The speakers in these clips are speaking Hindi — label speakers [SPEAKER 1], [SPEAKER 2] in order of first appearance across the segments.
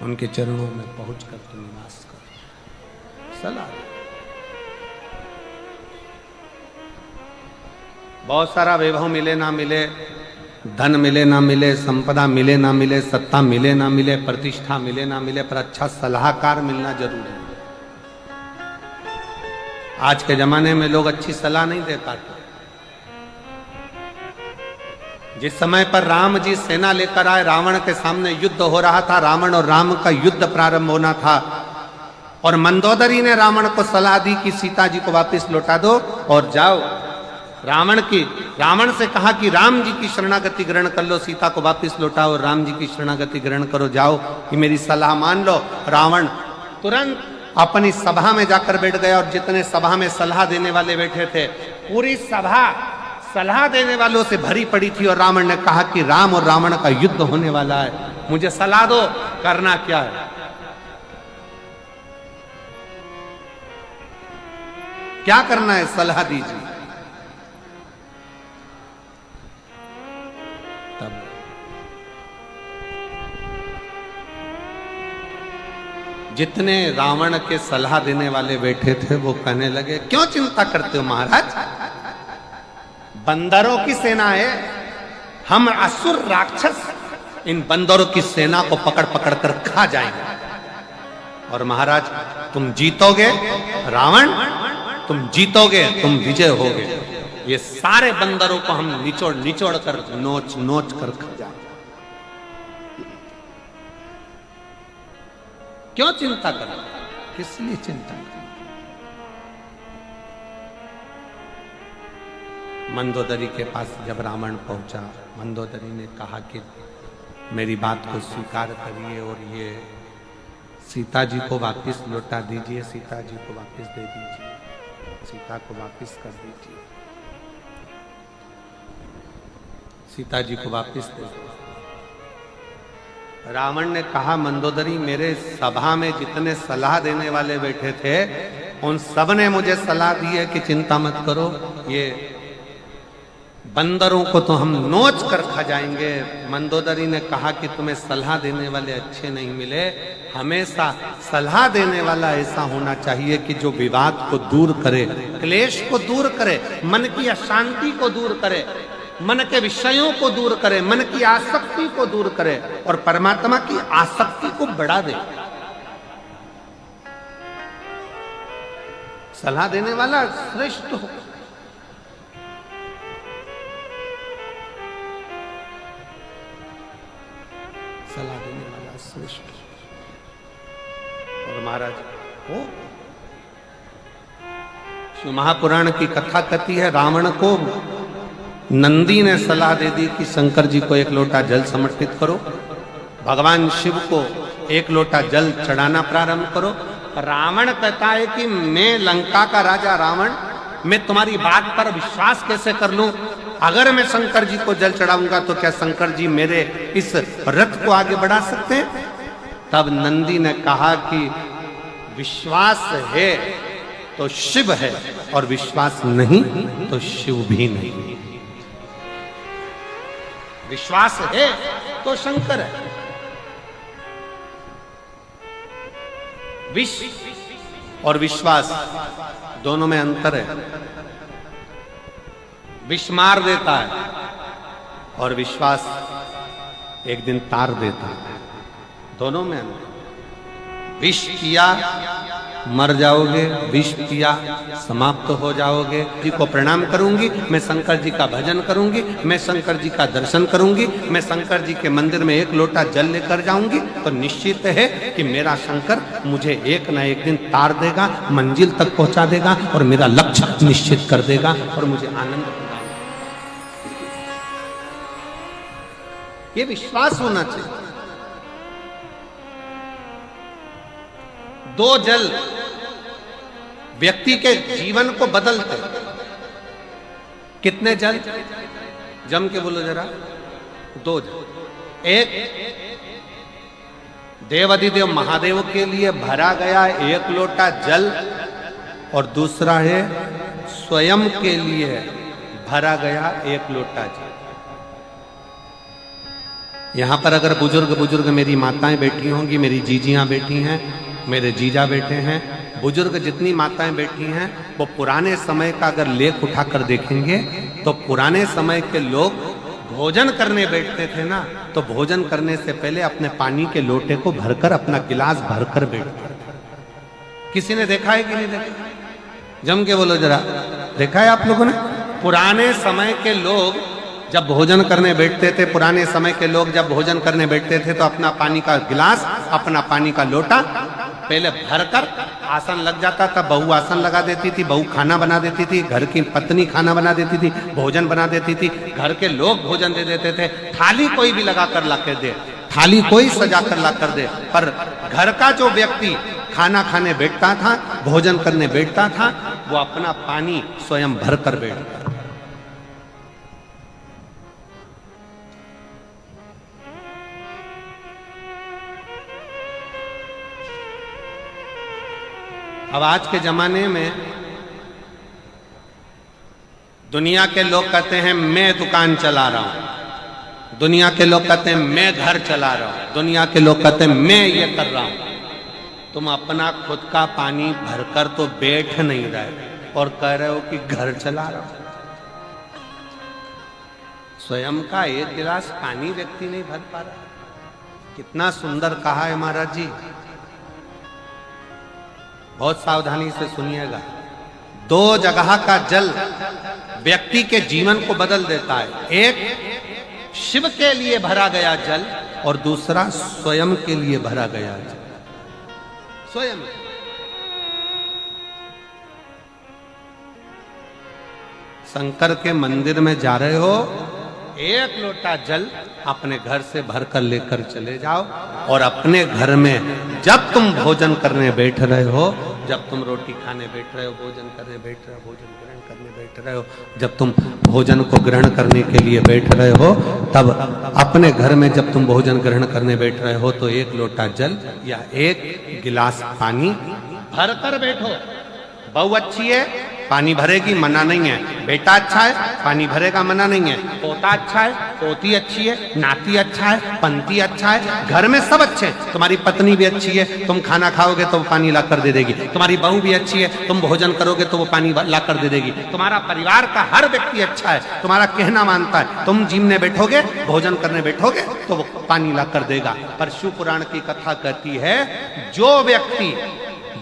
[SPEAKER 1] उनके चरणों में पहुंचकर तू निवास कर। सलाह बहुत सारा वैभव मिले ना मिले, धन मिले ना मिले, संपदा मिले ना मिले, सत्ता मिले ना मिले, प्रतिष्ठा मिले ना मिले, पर अच्छा सलाहकार मिलना जरूरी है। आज के जमाने में लोग अच्छी सलाह नहीं दे पाते। जिस समय पर राम जी सेना लेकर आए, रावण के सामने युद्ध हो रहा था, रावण और राम का युद्ध प्रारंभ होना था, और मंदोदरी ने रावण को सलाह दी कि सीता जी को वापस लौटा दो और जाओ। रावण से कहा कि राम जी की शरणागति ग्रहण कर लो, सीता को वापस लौटाओ, राम जी की शरणागति ग्रहण करो, जाओ, कि मेरी सलाह मान लो। रावण तुरंत अपनी सभा में जाकर बैठ गया, और जितने सभा में सलाह देने वाले बैठे थे, पूरी सभा सलाह देने वालों से भरी पड़ी थी। और रावण ने कहा कि राम और रावण का युद्ध होने वाला है, मुझे सलाह दो, करना क्या है, क्या करना है, सलाह दीजिए। तब जितने रावण के सलाह देने वाले बैठे थे वो कहने लगे, क्यों चिंता करते हो महाराज, बंदरों की सेना है, हम असुर राक्षस इन बंदरों की सेना को पकड़ पकड़ कर खा जाएंगे, और महाराज तुम जीतोगे, रावण तुम जीतोगे, तुम विजय होगे, ये सारे बंदरों को हम निचोड़ निचोड़ कर नोच नोच कर खा जाएंगे। क्यों चिंता करो, किस लिए चिंता करो। मंदोदरी के पास जब रावण पहुंचा, मंदोदरी ने कहा कि मेरी बात को स्वीकार करिए और ये सीता जी को वापस लौटा दीजिए, सीता जी को वापस दे दीजिए, सीता को वापस कर दीजिए, सीता जी को वापस दे दीजिए। रावण ने कहा, मंदोदरी मेरे सभा में जितने सलाह देने वाले बैठे थे उन सब ने मुझे सलाह दी है कि चिंता मत करो, ये बंदरों को तो हम नोच कर खा जाएंगे। मंदोदरी ने कहा कि तुम्हें सलाह देने वाले अच्छे नहीं मिले, हमेशा सलाह देने वाला ऐसा होना चाहिए कि जो विवाद को दूर करे, क्लेश को दूर करे, मन की अशांति को दूर करे, मन के विषयों को दूर करे, मन की आसक्ति को दूर करे और परमात्मा की आसक्ति को बढ़ा दे। सलाह देने वाला श्रेष्ठ हो। सलाह देने वाला श्रेष्ठ। और महाराज वो शिव महापुराण की कथा कहती है, रावण को नंदी ने सलाह दे दी कि शंकर जी को एक लोटा जल समर्पित करो, भगवान शिव को एक लोटा जल चढ़ाना प्रारंभ करो। रावण कहता है कि मैं लंका का राजा रावण, मैं तुम्हारी बात पर विश्वास कैसे कर लूं, अगर मैं शंकर जी को जल चढ़ाऊंगा तो क्या शंकर जी मेरे इस रथ को आगे बढ़ा सकते हैं। तब नंदी ने कहा कि विश्वास है तो शिव है, और विश्वास नहीं तो शिव भी नहीं। विश्वास है तो शंकर है। विष और विश्वास दोनों में अंतर है। विष मार देता है और विश्वास एक दिन तार देता है, दोनों में अंतर। विष किया मर जाओगे, विष पिया समाप्त हो जाओगे। जी को प्रणाम करूंगी, मैं शंकर जी का भजन करूंगी, मैं शंकर जी का दर्शन करूंगी, मैं शंकर जी के मंदिर में एक लोटा जल लेकर जाऊंगी, तो निश्चित है कि मेरा शंकर मुझे एक न एक दिन तार देगा, मंजिल तक पहुंचा देगा और मेरा लक्ष्य निश्चित कर देगा और मुझे आनंद प्रदान। ये विश्वास होना चाहिए। दो जल व्यक्ति के जीवन को बदलते। कितने जल? जम के बोलो जरा। दो जल। एक देवाधिदेव महादेव के लिए भरा गया एक लोटा जल, और दूसरा है स्वयं के लिए भरा गया एक लोटा जल। यहाँ पर अगर बुजुर्ग मेरी माताएं बैठी होंगी, मेरी जीजियाँ बैठी हैं, मेरे जीजा बैठे हैं, बुजुर्ग जितनी माताएं बैठी हैं, वो पुराने समय का अगर लेख उठाकर देखेंगे तो पुराने समय के लोग भोजन करने बैठते थे ना, तो भोजन करने से पहले अपने पानी के लोटे को भरकर, अपना गिलास भरकर बैठते थे। किसी ने देखा है कि नहीं देखा? जम के बोलो जरा, देखा है आप लोगों ने? पुराने समय के लोग जब भोजन करने बैठते थे, पुराने समय के लोग जब भोजन करने बैठते थे तो अपना पानी का गिलास, अपना पानी का लोटा पहले भरकर, आसन लग जाता था, बहू आसन लगा देती थी, बहू खाना बना देती थी, घर की पत्नी खाना बना देती थी, भोजन बना देती थी, घर के लोग भोजन दे देते थे। थाली कोई भी लगा कर ला कर दे, थाली कोई सजा कर ला कर दे, पर घर का जो व्यक्ति खाना खाने बैठता था, भोजन करने बैठता था, वो अपना पानी स्वयं भर कर बैठता। अब आज के जमाने में दुनिया के लोग कहते हैं मैं दुकान चला रहा हूं, दुनिया के लोग कहते हैं मैं घर चला रहा हूं, दुनिया के लोग कहते हैं मैं ये कर रहा हूं। तुम अपना खुद का पानी भरकर तो बैठ नहीं रहे और कह रहे हो कि घर चला रहा हूं। स्वयं का एक गिलास पानी व्यक्ति नहीं भर पा रहा। कितना सुंदर कहा है महाराज जी, बहुत सावधानी से सुनिएगा। दो जगह का जल व्यक्ति के जीवन को बदल देता है। एक शिव के लिए भरा गया जल और दूसरा स्वयं के लिए भरा गया जल। स्वयं शंकर के मंदिर में जा रहे हो, एक लोटा जल अपने घर से भरकर लेकर चले जाओ और अपने घर में जब तुम भोजन करने बैठ रहे हो, जब तुम रोटी खाने बैठ रहे हो, भोजन करने बैठ रहे हो, भोजन ग्रहण करने बैठ रहे हो, जब तुम भोजन को ग्रहण करने के लिए बैठ रहे हो, तब अपने घर में जब तुम भोजन ग्रहण करने बैठ रहे हो तो एक लोटा जल या एक गिलास पानी भरकर बैठो। बहू अच्छी है, पानी भरेगी, मना नहीं है। बेटा अच्छा है, पानी भरेगा, मना नहीं है। पोता अच्छा है, पोती अच्छी है, नाती अच्छा है, पंती अच्छा है, घर में सब अच्छे हैं। तुम्हारी पत्नी भी अच्छी है, तुम खाना खाओगे तो वो पानी ला कर दे देगी। तुम्हारी बहू भी अच्छी है, तुम भोजन करोगे तो वो पानी ला कर दे देगी। तुम्हारा परिवार का हर व्यक्ति अच्छा है, तुम्हारा कहना मानता है। तुम जिमने बैठोगे, भोजन करने बैठोगे तो वो पानी ला कर देगा। पर शिव पुराण की कथा कहती है, जो व्यक्ति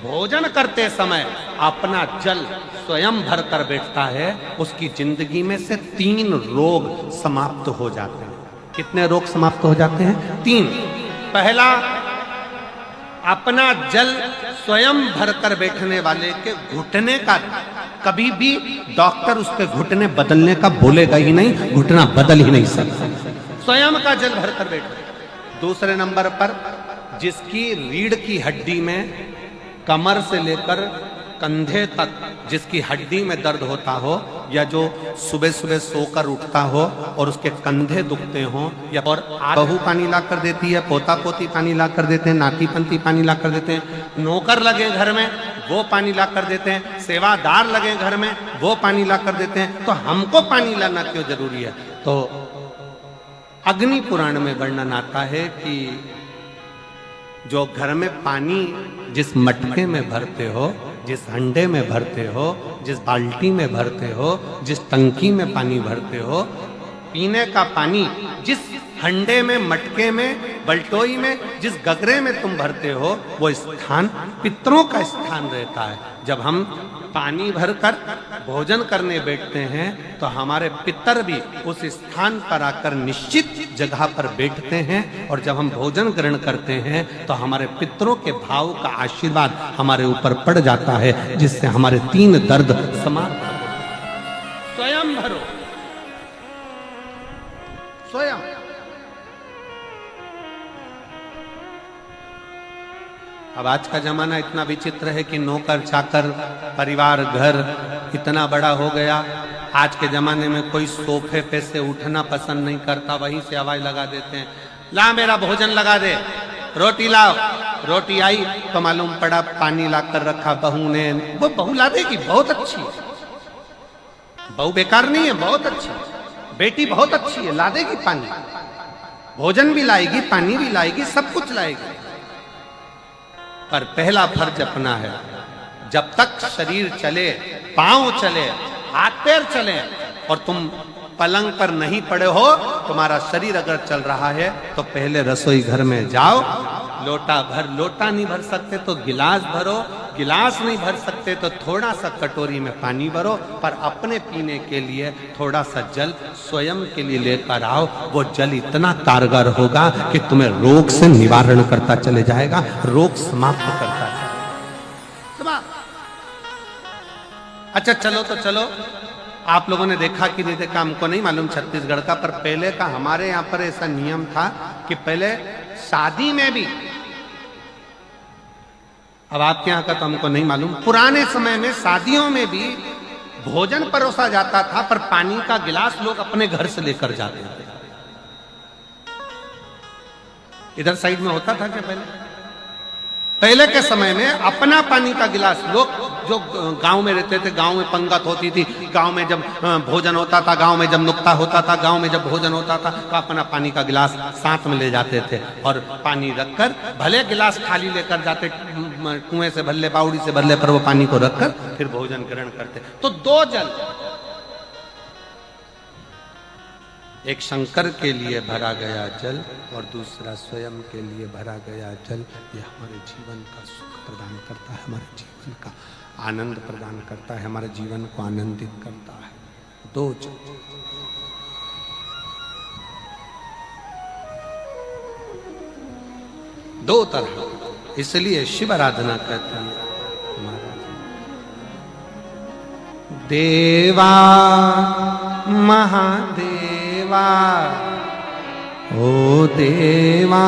[SPEAKER 1] भोजन करते समय अपना जल स्वयं भर कर बैठता है, उसकी जिंदगी में से 3 रोग समाप्त हो जाते हैं। कितने रोग समाप्त हो जाते हैं? 3। पहला, अपना जल स्वयं भर कर बैठने वाले के घुटने का कभी भी डॉक्टर उसके घुटने बदलने का बोलेगा ही नहीं, घुटना बदल ही नहीं सकता। स्वयं का जल भर कर बैठे। दूसरे नंबर पर, जिसकी रीढ़ की हड्डी में कमर से लेकर कंधे तक जिसकी हड्डी में दर्द होता हो, या जो सुबह सुबह सोकर उठता हो और उसके कंधे दुखते हो, या और बहू पानी ला कर देती है, पोता पोती पानी ला कर देते हैं, नाती पंती पानी ला कर देते हैं, नौकर लगे घर में वो पानी ला कर देते हैं, सेवादार लगे घर में वो पानी ला कर देते हैं, तो हमको पानी लाना क्यों जरूरी है? तो अग्नि पुराण में वर्णन आता है कि जो घर में पानी जिस मटके में भरते हो, जिस हंडे में भरते हो, जिस बाल्टी में भरते हो, जिस टंकी में पानी भरते हो, पीने का पानी जिस हंडे में, मटके में, बल्टोई में, जिस गगरे में तुम भरते हो, वो स्थान पितरों का स्थान रहता है। जब हम पानी भरकर भोजन करने बैठते हैं तो हमारे पितर भी उस स्थान पर आकर निश्चित जगह पर बैठते हैं, और जब हम भोजन ग्रहण करते हैं तो हमारे पितरों के भाव का आशीर्वाद हमारे ऊपर पड़ जाता है, जिससे हमारे 3 दर्द समाप्त हो। स्वयं भरो, स्वयं। अब आज का जमाना इतना विचित्र है कि नौकर चाकर, परिवार, घर इतना बड़ा हो गया। आज के जमाने में कोई सोफे पे से उठना पसंद नहीं करता, वहीं से आवाज लगा देते हैं, ला मेरा भोजन लगा दे, रोटी लाओ। रोटी आई तो मालूम पड़ा पानी ला कर रखा बहू ने। वो बहू ला देगी, बहुत अच्छी, बहू बेकार नहीं है, बहुत अच्छी, बेटी बहुत अच्छी है, ला देगी पानी। भोजन भी लाएगी, पानी भी लाएगी, सब कुछ लाएगी, पर पहला फर्ज अपना है। जब तक शरीर चले, पांव चले, हाथ पैर चले और तुम पलंग पर नहीं पड़े हो, तुम्हारा शरीर अगर चल रहा है तो पहले रसोई घर में जाओ, लोटा भर, लोटा नहीं भर सकते तो गिलास भरो, गिलास नहीं भर सकते तो थोड़ा सा कटोरी में पानी भरो, पर अपने पीने के लिए थोड़ा सा जल स्वयं के लिए लेकर आओ। वो जल इतना कारगर होगा कि तुम्हें रोग से निवारण करता चले जाएगा, रोग समाप्त करता जाएगा। अच्छा चलो तो चलो, आप लोगों ने देखा कि नहीं देखा हमको नहीं मालूम छत्तीसगढ़ का, पर पहले का हमारे यहाँ पर ऐसा नियम था कि पहले शादी में भी, अब आपके यहाँ का तो हमको नहीं मालूम, पुराने समय में शादियों में भी भोजन परोसा जाता था, पर पानी का गिलास लोग अपने घर से लेकर जाते थे। इधर साइड में होता था क्या पहले के समय में अपना पानी का गिलास लोग जो गांव में रहते थे, गांव में पंगत होती थी, गांव में जब भोजन होता था, गांव में जब नुक्ता होता था, गांव में जब भोजन होता था, तो अपना पानी का गिलास साथ में ले जाते थे और पानी रखकर, भले गिलास खाली लेकर जाते, कुएं से भरले, बावड़ी से भरले, पर वो पानी को रखकर फिर भोजन ग्रहण करते। तो दो जल, एक शंकर के लिए भरा गया जल और दूसरा स्वयं के लिए भरा गया जल, ये हमारे जीवन का सुख प्रदान करता है, हमारे जीवन का आनंद प्रदान करता है, हमारे जीवन को आनंदित करता है। दो जल, दो तरह, इसलिए शिव आराधना कहते हैं देवा महादेवा, ओ देवा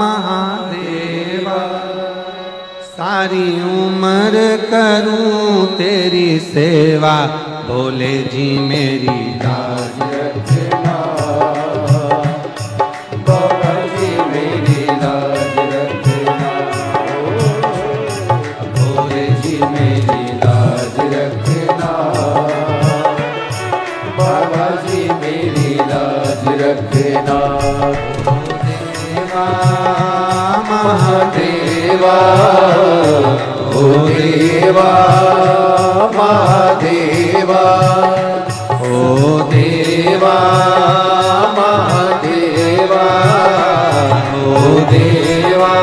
[SPEAKER 1] महादेवा, सारी उम्र करूं तेरी सेवा, भोले जी मेरी लाज रखना, बाबा जी मेरी लाज रखना, भोले जी मेरी लाज रखना, बाबा जी मेरी लाज रखना, देवा महादेवा, ओ देवा महादेवा, ओ देवा महादेवा, ओ देवा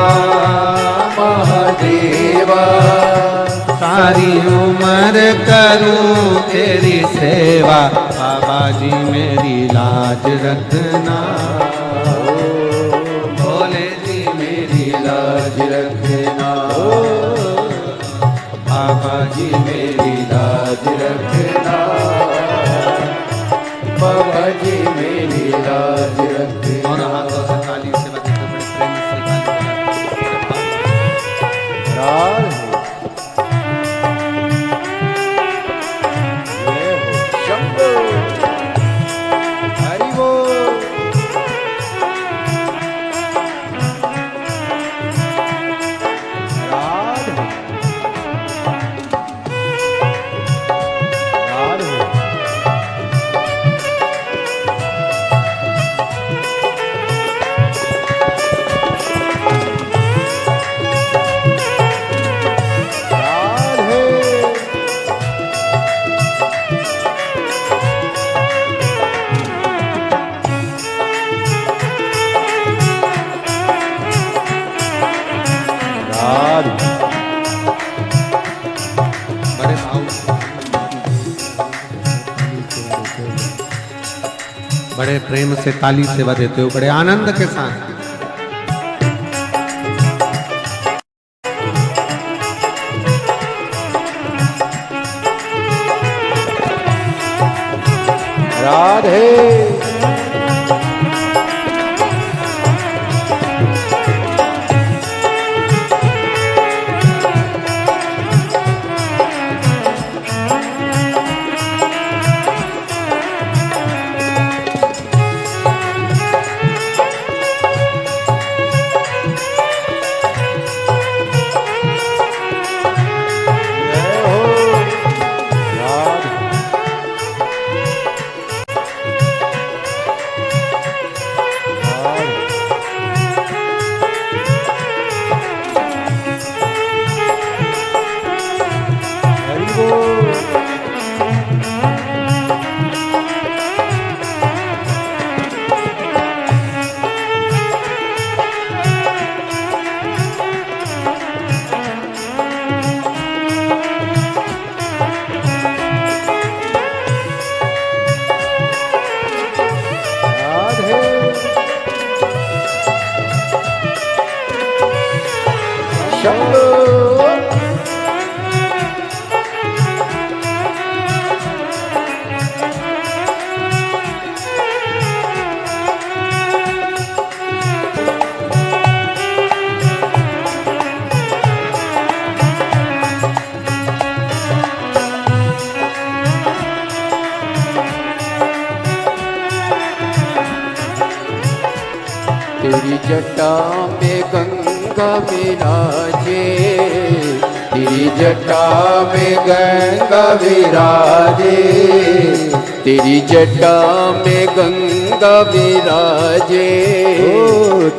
[SPEAKER 1] महादेवा, सारी उम्र करूं तेरी सेवा, बाबा जी मेरी लाज रखना, भोले जी मेरी लाज रखना, बाबा जी मेरी लाज रखना, बाबा जी मेरी लाज रखना। और हाथों से ताली से बजाते बड़े प्रेम से ताली बड़े प्रेम से ताली सेवा देते हो, बड़े आनंद के साथ। राधे
[SPEAKER 2] शंभो तेरी जटा में गंगा विराजे, तेरी जटा में गंगा विराजे, तेरी जटा में गंगा विराजे,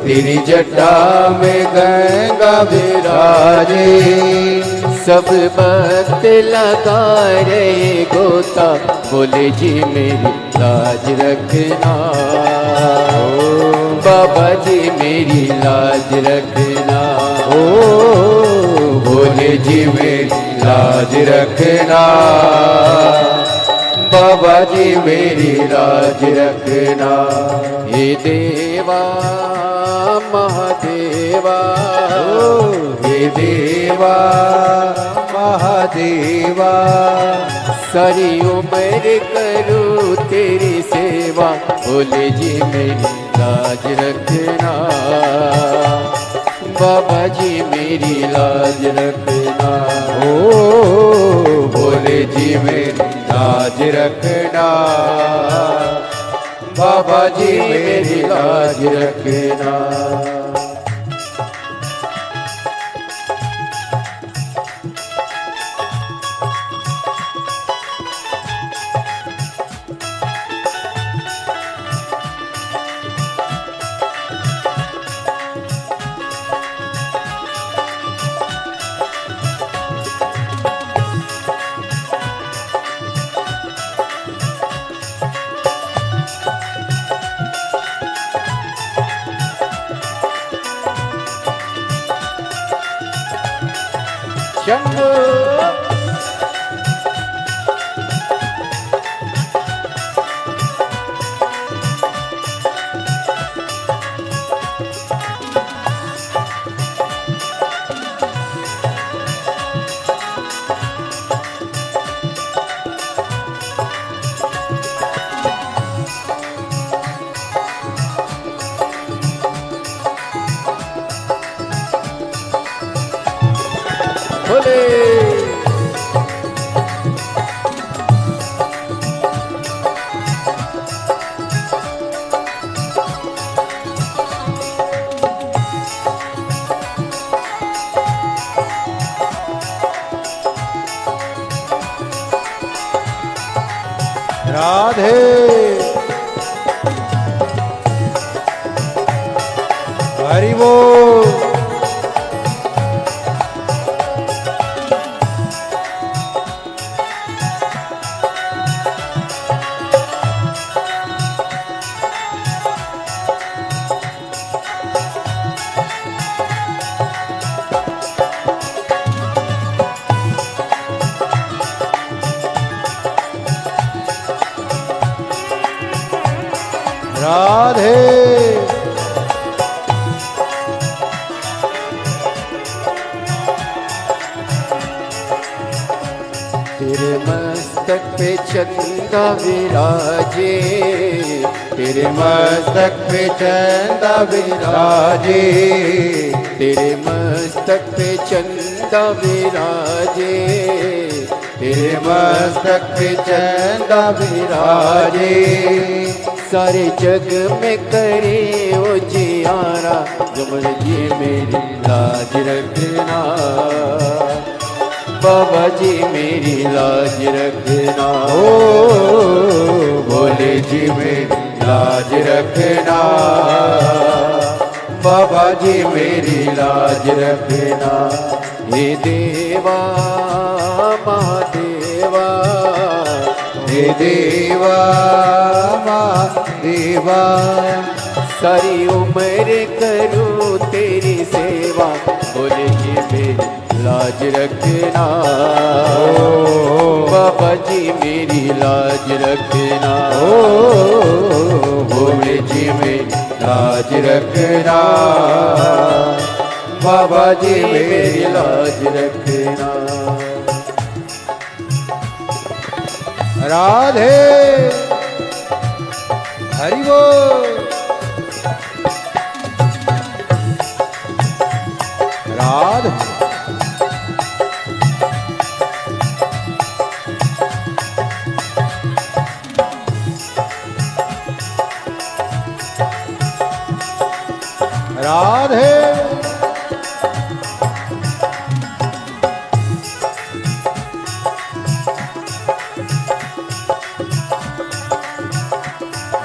[SPEAKER 2] तेरी जटा में गंगा विराजे। सब भक्त लगा रहे गोता, बोले जी मेरी लाज रखना, बाबा जी मेरी लाज रखना, ओ भोले जी मेरी लाज रखना, बाबा जी मेरी लाज रखना। हे देवा महादेवा, हे देवा महादेवा, सारी उम्र करूं तेरी सेवा, भोले जी मेरी लाज रखना, बाबा जी मेरी लाज रखना, ओ भोले जी मेरी लाज रखना, बाबा जी मेरी लाज रखना। शंभो भोले राधे हरि बोल। राधे तेरे मस्तक पे चंदा विराजे, तेरे मस्तक पे चंदा विराजे, तेरे मस्तक पे चंदा विराजे, तेरे मस्तक पे चंदा विराजे। सारे जग में करे उजियारा, जमर जी मेरी लाज रखना, बाबा जी मेरी लाज रखना, ओ भोले जी मेरी लाज रखना, बाबा जी मेरी लाज रखना। हे देवा महादेवा, हे देवा महादेवा, सारी उम्र करूं तेरी सेवा, बोले जी मेरी लाज रखना, बाबा जी मेरी लाज रखना, भोले जी मेरी लाज रखना, बाबा जी मेरी लाज रखना। राधे हरि बोल। राधे राधे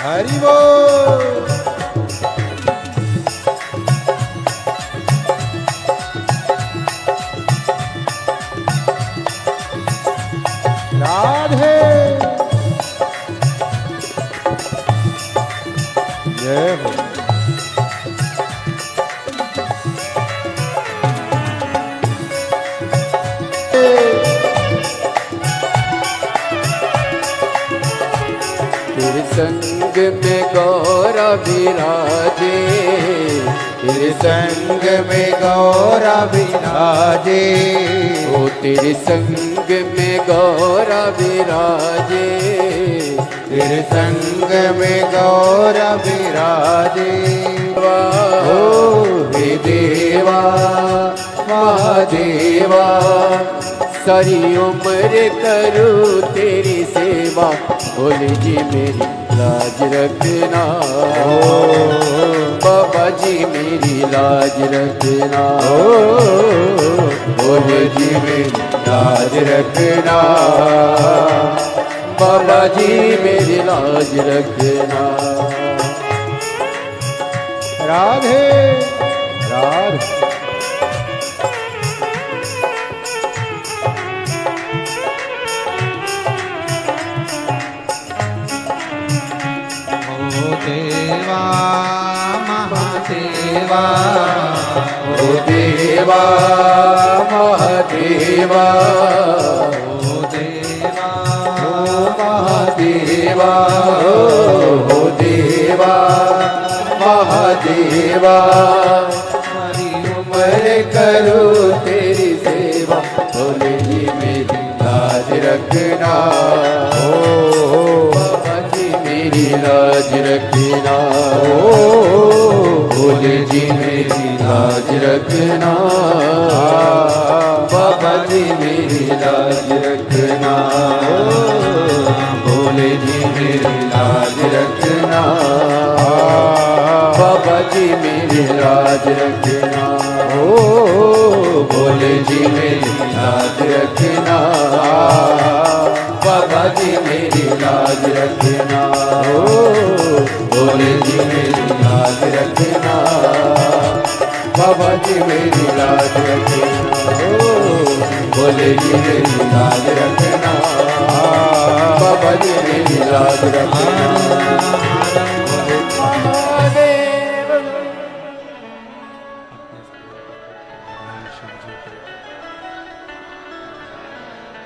[SPEAKER 2] हरि बोल। राधे जय हो। तेरे संग में गौरा विराजे, तेरे संग में गौरा विराजे, ओ तेरे संग में गौरा विराजे, तेरे संग में गौरा विराजे। ओ हे देवा महादेवा, सारी उम्र करूँ तेरी सेवा, भोले जी मेरी लाज रखना। बाबा जी मेरी लाज रखना। भोले जी मेरी लाज रखना। बाबा जी मेरी लाज रखना। राधे राधे
[SPEAKER 1] देवा महादेवा,
[SPEAKER 2] ओ देवा महादेवा,
[SPEAKER 1] ओ देवा
[SPEAKER 2] महादेवा, ओ देवा महादेवा,
[SPEAKER 1] हरि
[SPEAKER 2] उम्र करूँ तेरी सेवा, भोले जी मेरी लाज रखना। बाबा जी मेरी लाज रखना। भोले जी मेरी लाज रखना। बाबा जी मेरी लाज रखना। भोले जी मेरी लाज रखना। बाबा जी मेरी लाज रखना। भोले जी मेरी लाज रखना। बाबा जी मेरी लाज रखना। भोले जी मेरी लाज रखना। बाबा जी मेरी लाज रखना। भोले जी मेरी लाज रखना। बाबा जी मेरी लाज रखना।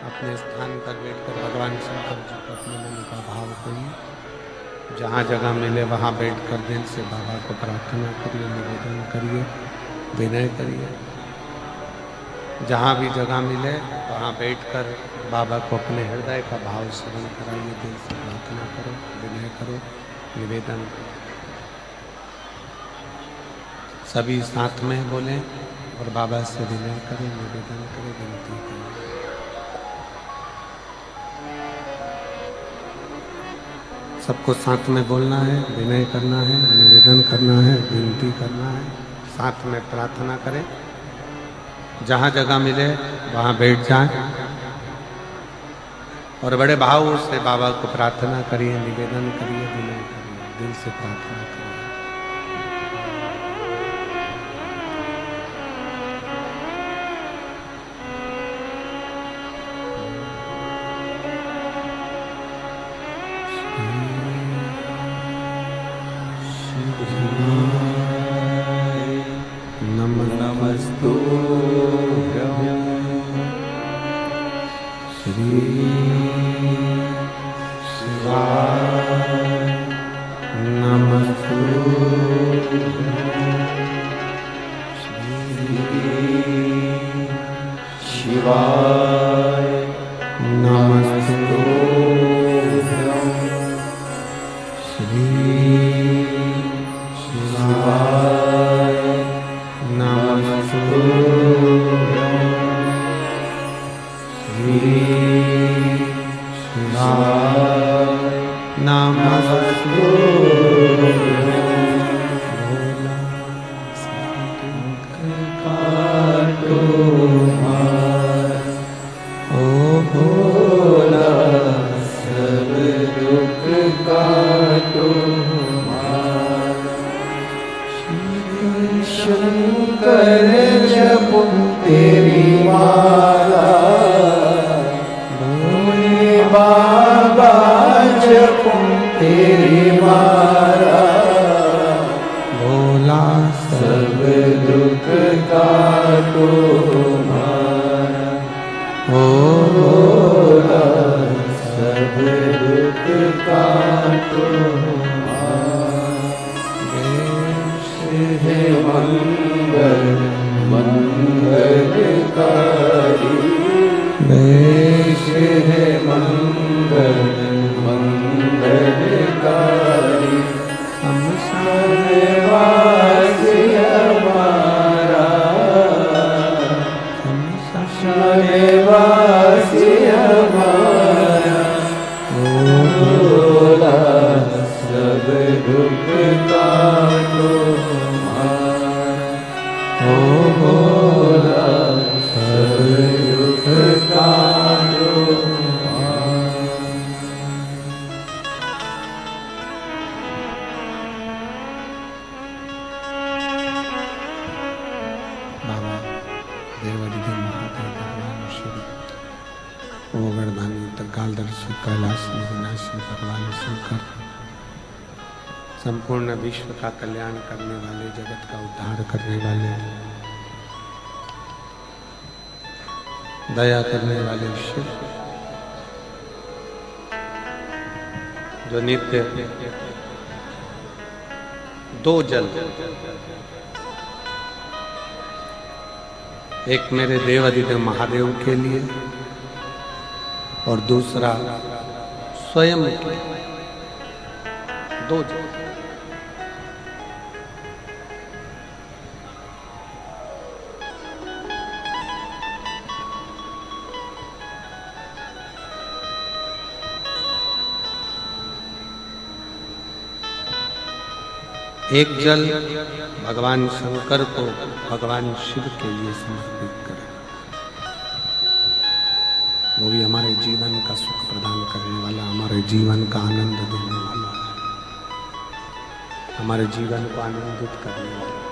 [SPEAKER 1] अपने स्थान पर बैठकर भगवान शंकर जी को अपने मन का भाव करिए। जहाँ जगह मिले वहाँ बैठकर दिल से बाबा को प्रार्थना करिए, निवेदन करिए, विनय करिए। जहाँ भी जगह मिले वहाँ बैठकर बाबा को अपने हृदय का भाव स्मरण कराइए, दिल से प्रार्थना करो, विनय करो, निवेदन करो। सभी साथ में बोलें और बाबा से विनय करें, निवेदन करें, विनती करें। सबको साथ में बोलना है, विनय करना है, निवेदन करना है, विनती करना है, साथ में प्रार्थना करें। जहाँ जगह मिले वहाँ बैठ जाएं और बड़े भाव से बाबा को प्रार्थना करिए, निवेदन करिए, विनय करिए, दिल से प्रार्थना करिए।
[SPEAKER 2] नमस्तु
[SPEAKER 1] श्री शिवाय नमस्तु।
[SPEAKER 2] शंकर जपो तेरी माला, भोले बाबा जपो तेरी माला,
[SPEAKER 1] भोला
[SPEAKER 2] सब दुख काटो हमारा, भोला सब दुख काटो हमारा। देश है मंगल मंगलकारी, देश है मंगल मंगलकारी, शमशानवासी हमारा, शमशानवासी हमारा, भोला सब दुख काटो हमारा, ओ भोला सब दुख काटो हमारा।
[SPEAKER 1] बाबा देवादिदेव महादेव भगवान शिव वो गर्दानी त्रिकालदर्शी कैलाशी विनाशी भगवान शंकर संपूर्ण विश्व का कल्याण करने वाले, जगत का उद्धार करने वाले, दया करने वाले शिव जो नित्य दो जल, एक मेरे देवादिदेव महादेव के लिए और दूसरा स्वयं के लिए, दो जल। एक जल भगवान शंकर को भगवान शिव के लिए समर्पित करें, वो भी हमारे जीवन का सुख प्रदान करने वाला, हमारे जीवन का आनंद देने वाला, हमारे जीवन को आनंदित करने वाला।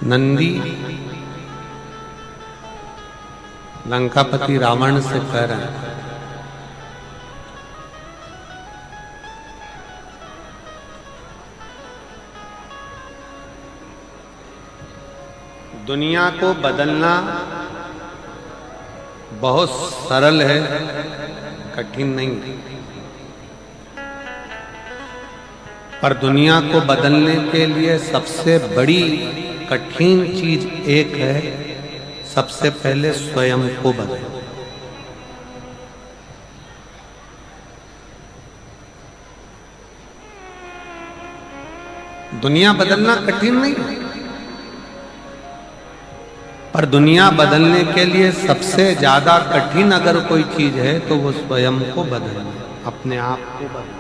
[SPEAKER 1] नंदी लंकापति रावण से कह रहे हैं, दुनिया को बदलना बहुत सरल है, कठिन नहीं है। पर दुनिया को बदलने के लिए सबसे बड़ी कठिन चीज एक है, सबसे पहले स्वयं को बदलो। दुनिया बदलना कठिन नहीं, पर दुनिया बदलने के लिए सबसे ज्यादा कठिन अगर कोई चीज है तो वो स्वयं को बदलना, अपने आप को बदलना।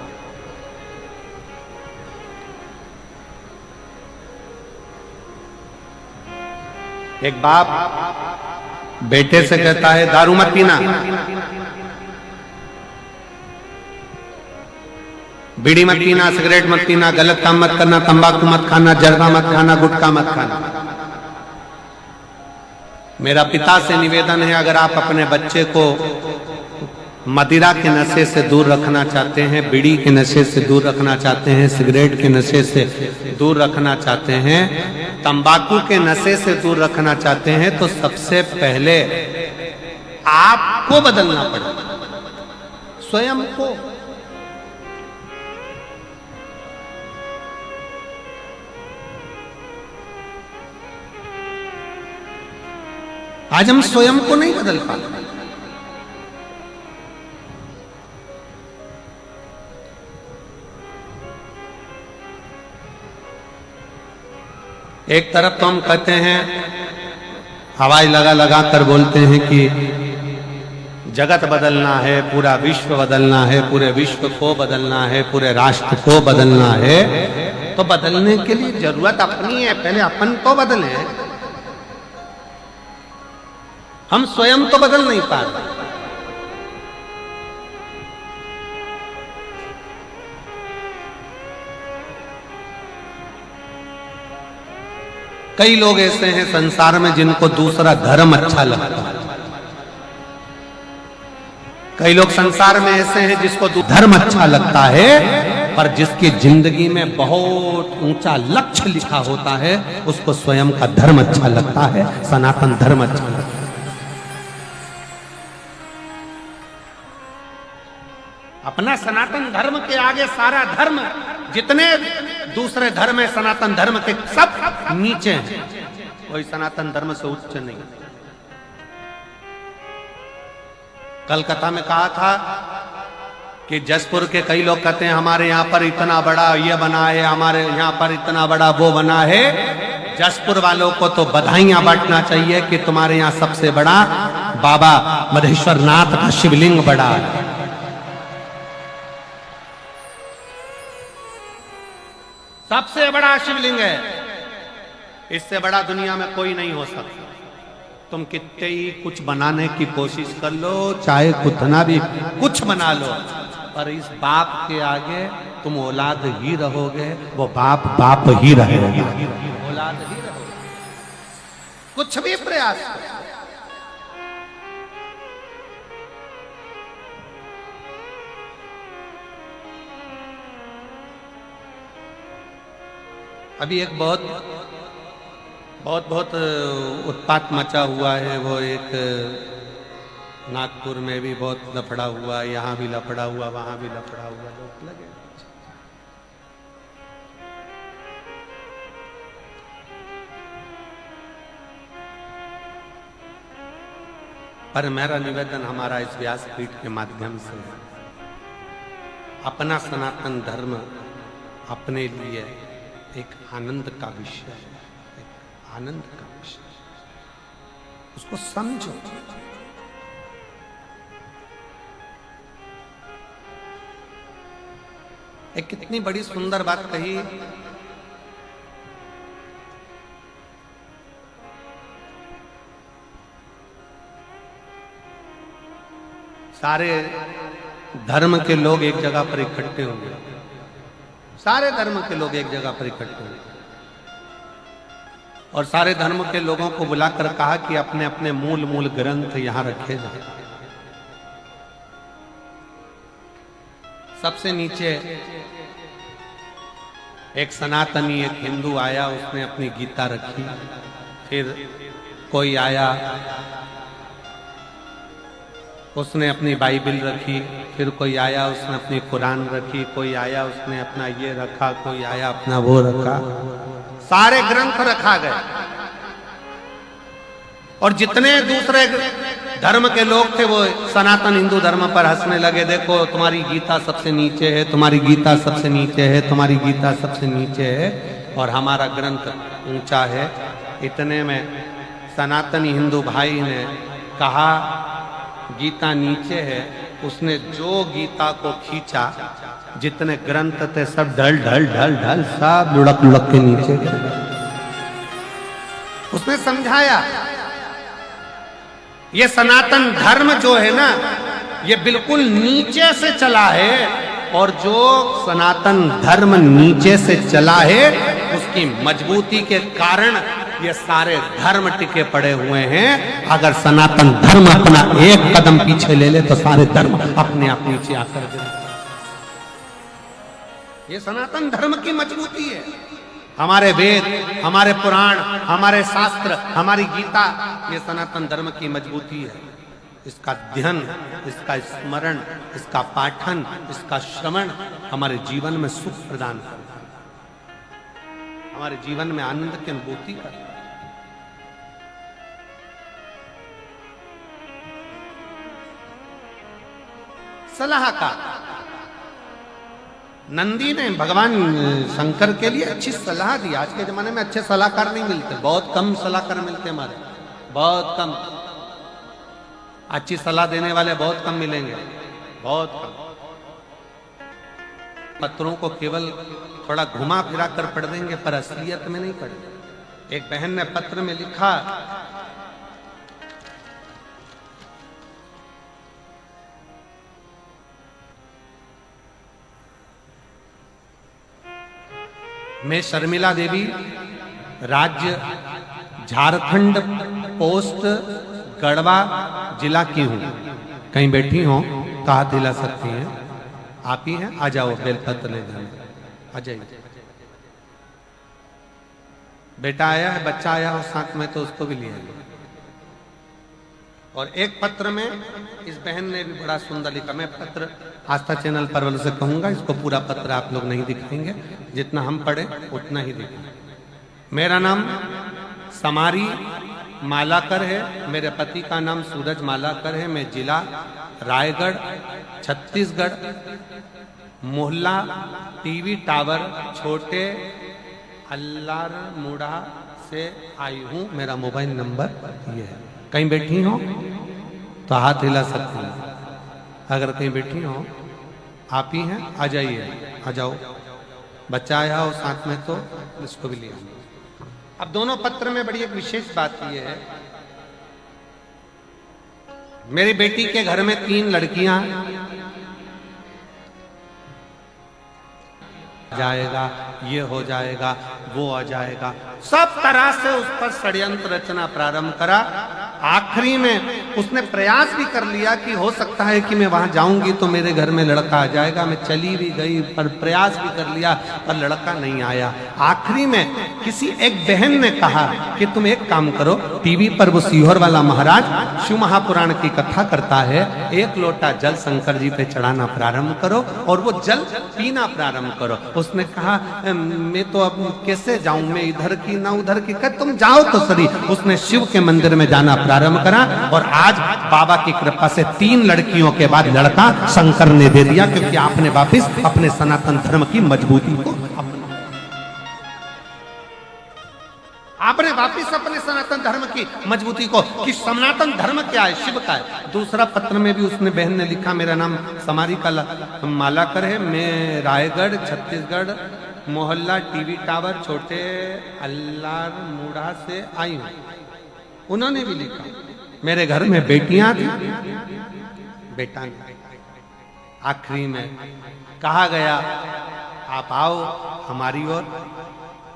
[SPEAKER 1] एक बाप बेटे से कहता है दारू मत पीना, बीड़ी मत पीना, सिगरेट मत पीना, गलत काम मत करना, तंबाकू मत खाना, जर्दा मत खाना, गुटखा मत खाना। मेरा पिता से निवेदन है, अगर आप अपने बच्चे को मदिरा के नशे से दूर रखना चाहते हैं, बीड़ी के नशे से दूर रखना चाहते हैं, सिगरेट के नशे से दूर रखना चाहते हैं, तंबाकू के नशे से दूर रखना चाहते हैं, तो सबसे पहले आपको बदलना पड़ेगा, स्वयं को। आज हम स्वयं को नहीं बदल पाते। एक तरफ तो हम कहते हैं, हवाई लगा लगा कर बोलते हैं कि जगत बदलना है, पूरा विश्व बदलना है, पूरे विश्व को बदलना है, पूरे राष्ट्र को बदलना है। तो बदलने के लिए जरूरत अपनी है, पहले अपन तो बदले। हम स्वयं तो बदल नहीं पा रहे। कई लोग ऐसे हैं संसार में जिनको दूसरा धर्म अच्छा लगता है। कई लोग संसार में ऐसे हैं जिसको धर्म अच्छा लगता है, पर जिसकी जिंदगी में बहुत ऊंचा लक्ष्य लिखा होता है उसको स्वयं का धर्म अच्छा लगता है, सनातन धर्म अच्छा लगता है। अपना सनातन धर्म के आगे सारा धर्म, जितने दूसरे धर्म है सनातन धर्म के सब नीचे हैं, कोई सनातन धर्म से उच्च नहीं। कलकत्ता में कहा था कि जसपुर के कई लोग कहते हैं हमारे यहाँ पर इतना बड़ा ये बना है, हमारे यहाँ पर इतना बड़ा वो बना है। जसपुर वालों को तो बधाइयां बांटना चाहिए कि तुम्हारे यहाँ सबसे बड़ा बाबा मधेश्वर नाथ का शिवलिंग बड़ा है। सबसे बड़ा शिवलिंग है, इससे बड़ा दुनिया में कोई नहीं हो सकता। तुम कितने ही कुछ बनाने की कोशिश कर लो, चाहे कितना भी कुछ बना लो, पर इस बाप के आगे तुम औलाद ही रहोगे, वो बाप बाप ही रहेगा, औलाद ही रहोगे, कुछ भी प्रयास करो। अभी एक बहुत उत्पात मचा हुआ है, वो एक नागपुर में भी बहुत लफड़ा हुआ, यहाँ भी लफड़ा हुआ, वहां भी लफड़ा हुआ, लोग लगे। पर मेरा निवेदन हमारा इस व्यासपीठ के माध्यम से, अपना सनातन धर्म अपने लिए एक आनंद का विषय है, एक आनंद का विषय, उसको समझो। एक कितनी बड़ी सुंदर बात कही, सारे धर्म के लोग एक जगह पर इकट्ठे होंगे, सारे धर्म के लोग एक जगह पर इकट्ठे होंगे, और सारे धर्म के लोगों को बुलाकर कहा कि अपने अपने मूल ग्रंथ यहां रखे जाए। सबसे नीचे एक सनातनी, एक हिंदू आया, उसने अपनी गीता रखी। फिर कोई आया, उसने अपनी बाइबल रखी। फिर कोई आया, उसने अपनी कुरान रखी। कोई आया, उसने अपना ये रखा। कोई आया, अपना वो रखा। सारे ग्रंथ रखा गए, और जितने दूसरे धर्म के लोग थे वो सनातन हिंदू धर्म पर हंसने लगे। देखो तुम्हारी गीता सबसे नीचे है, तुम्हारी गीता सबसे नीचे है, तुम्हारी गीता सबसे नीचे है, और हमारा ग्रंथ ऊंचा है। इतने में सनातनी हिंदू भाई ने कहा गीता नीचे है। उसने जो गीता को खींचा, जितने ग्रंथ थे सब ढल ढल ढल ढल सब लुढ़क लुढ़क के नीचे गिर गए। उसने समझाया ये सनातन धर्म जो है ना, ये बिल्कुल नीचे से चला है, और जो सनातन धर्म नीचे से चला है उसकी मजबूती के कारण ये सारे धर्म टिके पड़े हुए हैं। अगर सनातन धर्म अपना एक कदम पीछे ले ले तो सारे धर्म अपने आप नीचे आकर गिरे। ये सनातन धर्म की मजबूती है। हमारे वेद, हमारे पुराण, हमारे शास्त्र, हमारी गीता, ये सनातन धर्म की मजबूती है। इसका अध्ययन, इसका स्मरण, इसका पाठन, इसका श्रवण हमारे जीवन में सुख प्रदान करता है, हमारे जीवन में आनंद की अनुभूति करता है। सलाह का नंदी ने भगवान शंकर के लिए अच्छी सलाह दी। आज के जमाने में अच्छे सलाहकार नहीं मिलते, बहुत कम सलाहकार मिलते हमारे, बहुत कम। अच्छी सलाह देने वाले बहुत कम मिलेंगे, बहुत कम। पत्रों को केवल थोड़ा घुमा फिरा कर पढ़ देंगे, पर असलियत में नहीं पढ़ेंगे। एक बहन ने पत्र में लिखा, मैं शर्मिला देवी, राज्य झारखंड पोस्ट गढ़वा जिला की हूं। कहीं बैठी हो तो हाथ हिला सकती हैं। आप ही हैं, आ जाओ, बेलपत्र ले जाना, आ जाइए। बेटा आया है, बच्चा आया हो साथ में तो उसको भी ले आइए। और एक पत्र में इस बहन ने भी बड़ा सुंदर लिखा। मैं पत्र आस्था चैनल पर वालों से कहूंगा, इसको पूरा पत्र आप लोग नहीं दिखाएंगे, जितना हम पढ़े उतना ही दिखाएंगे। मेरा नाम समारी मालाकर है, मेरे पति का नाम सूरज मालाकर है। मैं जिला रायगढ़ छत्तीसगढ़ मोहल्ला टीवी टावर छोटे अल्लारमुड़ा से आई हूं। मेरा मोबाइल नंबर ये है। कहीं बैठी हो तो हाथ हिला सकती हैं। अगर कहीं बैठी हो, आप ही हैं, आ जाइए, आ जाओ। बच्चा आया हो साथ में तो इसको भी ले आइए। अब दोनों पत्र में बड़ी एक विशेष बात यह है, मेरी बेटी के घर में 3 लड़कियां जाएगा, ये हो जाएगा, वो आ जाएगा, सब तरह से उस पर षड्यंत्र रचना प्रारंभ करा। आखिरी में उसने प्रयास भी कर लिया कि हो सकता है कि मैं वहां जाऊंगी तो मेरे घर में लड़का आ जाएगा। मैं चली भी गई, पर प्रयास भी कर लिया, पर लड़का नहीं आया। आखिरी में किसी एक बहन ने कहा कि तुम एक काम करो, टीवी पर वो सीहोर वाला महाराज शिव महापुराण की कथा करता है, 1 लोटा जल शंकर जी पे चढ़ाना प्रारंभ करो और वो जल पीना प्रारंभ करो। उसने कहा मैं तो अब कैसे जाऊं, मैं इधर की ना उधर की। कह तुम जाओ तो सही। उसने शिव के मंदिर में जाना प्रारंभ करा और आज बाबा की कृपा से 3 लड़कियों के बाद लड़का शंकर ने दे दिया, क्योंकि आपने वापिस अपने सनातन धर्म की मजबूती को आपने वापिस अपने सनातन धर्म की मजबूती को, कि सनातन धर्म क्या है, शिव का है। दूसरा पत्र में भी उसने बहन ने लिखा, मेरा नाम समारी का मालाकर है, मैं रायगढ़ छत्तीसगढ़ मोहल्ला टीवी टावर छोटे अल्लारमुड़ा से आई हूं। उन्होंने भी लिखा, मेरे घर में बेटियां थी, बेटा नहीं। आखिरी में कहा गया आप आओ हमारी ओर,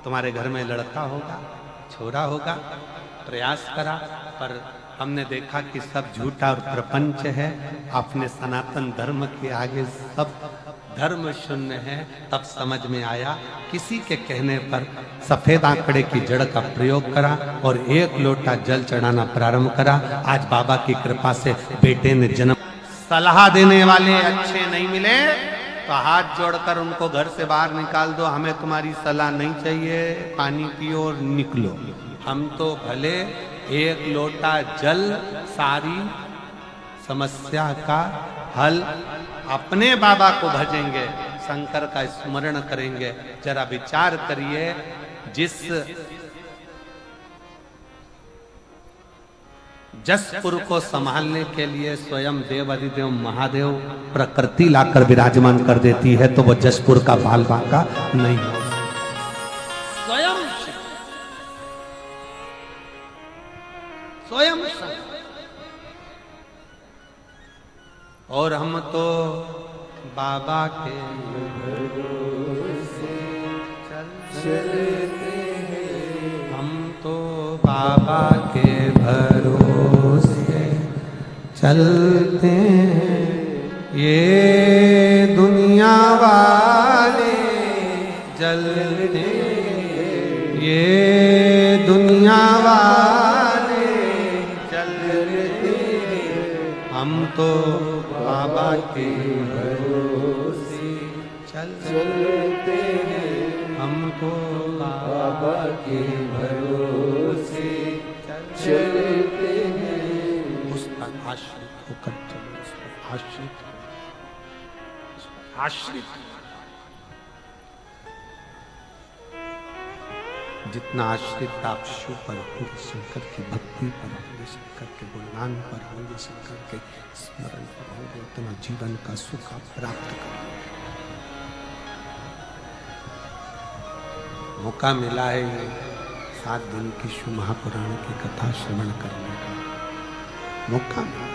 [SPEAKER 1] तुम्हारे घर में लड़का होगा, छोरा होगा। प्रयास करा, पर हमने देखा कि सब झूठा और प्रपंच है। अपने सनातन धर्म के आगे सब धर्म शून्य है। तब समझ में आया, किसी के कहने पर सफेद आंकड़े की जड़ का प्रयोग करा और 1 लोटा जल चढ़ाना प्रारंभ करा। आज बाबा की कृपा से बेटे ने जन्म। सलाह देने वाले अच्छे नहीं मिले तो हाथ जोड़कर उनको घर से बाहर निकाल दो। हमें तुम्हारी सलाह नहीं चाहिए, पानी पियो और निकलो। हम तो भले 1 लोटा जल सारी समस्या का हल, अपने बाबा को भजेंगे, शंकर का स्मरण करेंगे। जरा विचार करिए, जिस जसपुर को संभालने के लिए स्वयं देव अधिदेव महादेव प्रकृति लाकर विराजमान कर देती है, तो वो जसपुर का बाल बांका नहीं हो। स्वयं स्वयं और हम तो बाबा के भरोसे चलते हैं, हम तो बाबा के भरोसे चलते हैं। ये दुनिया वाले जलते, ये दुनिया वाले चलते, हम तो बाबा के भरोसे चलते हैं, हमको बाबा के भरोसे चलते हैं। उस पर आश्रित होकर चलो, उस पर आश्रित आश्रित। जितना आश्रित आप शिव पर होंगे, शंकर की भक्ति पर होंगे, शंकर के गुणगान पर होंगे, शंकर के स्मरण पर होंगे, उतना जीवन का सुख आप प्राप्त करेंगे। मौका मिला है 7 दिन की शिव महापुराण की कथा श्रवण करने का मौका मिला।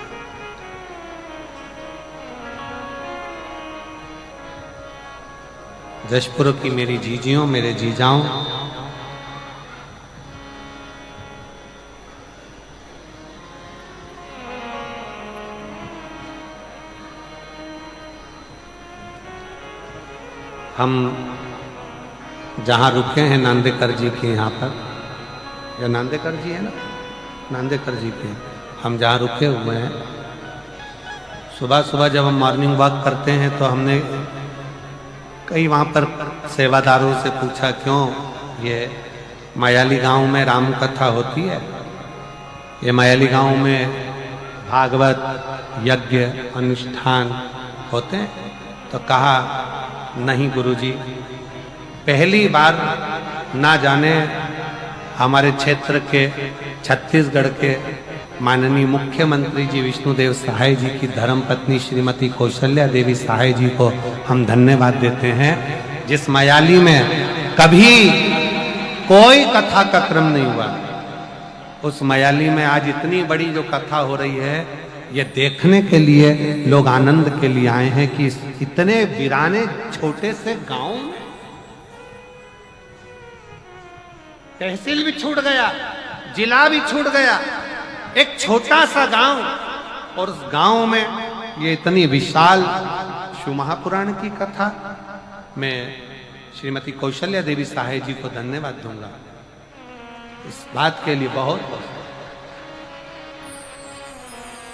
[SPEAKER 1] जशपुर की मेरी जीजियों, मेरे जीजाओं, हम जहाँ रुके हैं नांदेकर जी के यहाँ पर, या नांदेकर जी है ना, नांदेकर जी के हम जहाँ रुके हुए हैं, सुबह सुबह जब हम मॉर्निंग वॉक करते हैं तो हमने कई वहाँ पर सेवादारों से पूछा क्यों ये मायाली गांव में राम कथा होती है, ये मायाली गांव में भागवत यज्ञ अनुष्ठान होते हैं? तो कहा नहीं गुरुजी, पहली बार ना जाने हमारे क्षेत्र के छत्तीसगढ़ के माननीय मुख्यमंत्री जी विष्णुदेव सहाय जी की धर्मपत्नी श्रीमती कौशल्या देवी सहाय जी को हम धन्यवाद देते हैं, जिस मायाली में कभी कोई कथा का क्रम नहीं हुआ, उस मायाली में आज इतनी बड़ी जो कथा हो रही है, ये देखने के लिए लोग आनंद के लिए आए हैं कि इतने वीराने छोटे से गांव में तहसील भी छूट गया, जिला भी छूट गया, एक छोटा सा गांव, और उस गांव में ये इतनी विशाल शिव महापुराण की कथा। मैं श्रीमती कौशल्या देवी सहाय जी को धन्यवाद दूंगा इस बात के लिए। बहुत बहुत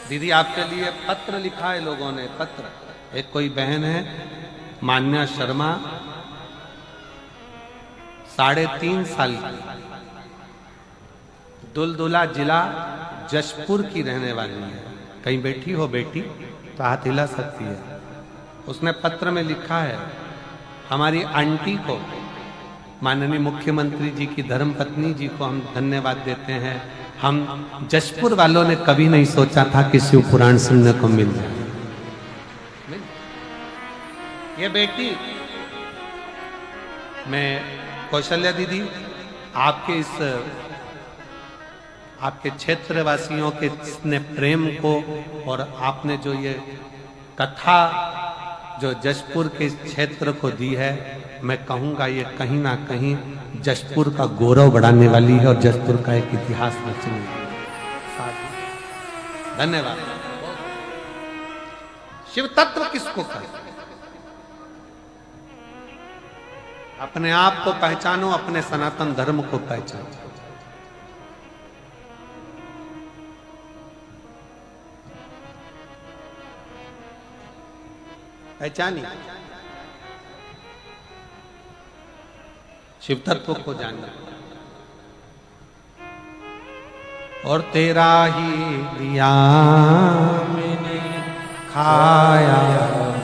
[SPEAKER 1] दीदी आपके लिए पत्र लिखा है लोगों ने, पत्र। एक कोई बहन है मान्या शर्मा, 3.5 साल की, दुलदुला जिला जशपुर की रहने वाली है। कहीं बैठी हो बेटी तो हाथ हिला सकती है। उसने पत्र में लिखा है, हमारी आंटी को, माननीय मुख्यमंत्री जी की धर्मपत्नी जी को हम धन्यवाद देते हैं। हम जशपुर वालों ने कभी नहीं सोचा था कि शिव पुराण सुनने को मिल जाए। ये बेटी, मैं कौशल्या दीदी आपके इस आपके क्षेत्रवासियों के ने प्रेम को, और आपने जो ये कथा जो जशपुर के क्षेत्र को दी है, मैं कहूँगा ये कहीं ना कहीं जशपुर का गौरव बढ़ाने वाली है और जशपुर का एक इतिहास रचने वाली है। धन्यवाद। शिव तत्व किसको कहते? अपने आप को पहचानो, अपने सनातन धर्म को पहचानो। पहचानिए, शिव तत्व को जानिए, और तेरा ही दिया मैंने खाया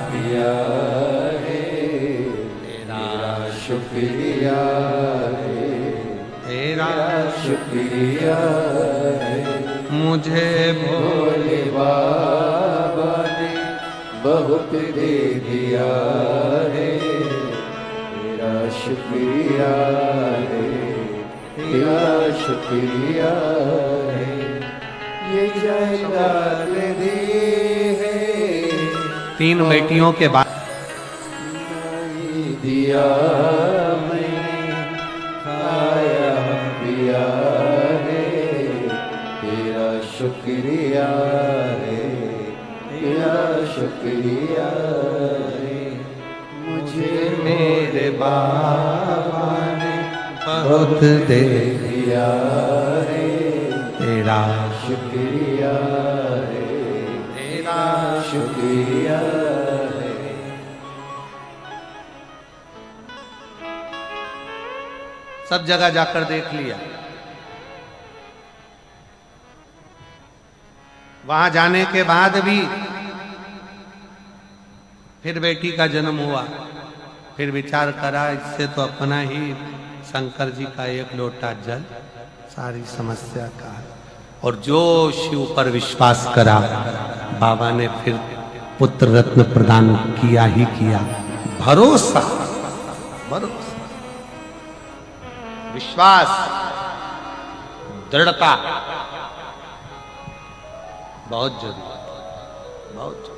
[SPEAKER 2] पिया रे, तेरा शुक्रिया रे,
[SPEAKER 1] तेरा
[SPEAKER 2] शुक्रिया रे,
[SPEAKER 1] मुझे
[SPEAKER 2] भोले बाबा ने बहुत दे दिया है, तेरा शुक्रिया है, तेरा शुक्रिया है। ये जायदाद दी है
[SPEAKER 1] 3 बेटियों के बाद
[SPEAKER 2] नहीं दिया मैंने, खाया पिया है, तेरा शुक्रिया है, तेरा शुक्रिया है। मुझे मेरे बाबा ने बहुत दे दिया है,
[SPEAKER 1] तेरा
[SPEAKER 2] शुक्रिया है, तेरा शुक्रिया है।
[SPEAKER 1] सब जगह जाकर देख लिया, वहां जाने के बाद भी फिर बेटी का जन्म हुआ। फिर विचार करा, इससे तो अपना ही शंकर जी का एक लोटा जल सारी समस्या का है। और जो शिव पर विश्वास करा, बाबा ने फिर पुत्र रत्न प्रदान किया ही किया। भरोसा, भरोसा, विश्वास, दृढ़ता बहुत जरूरी, बहुत जरूरी।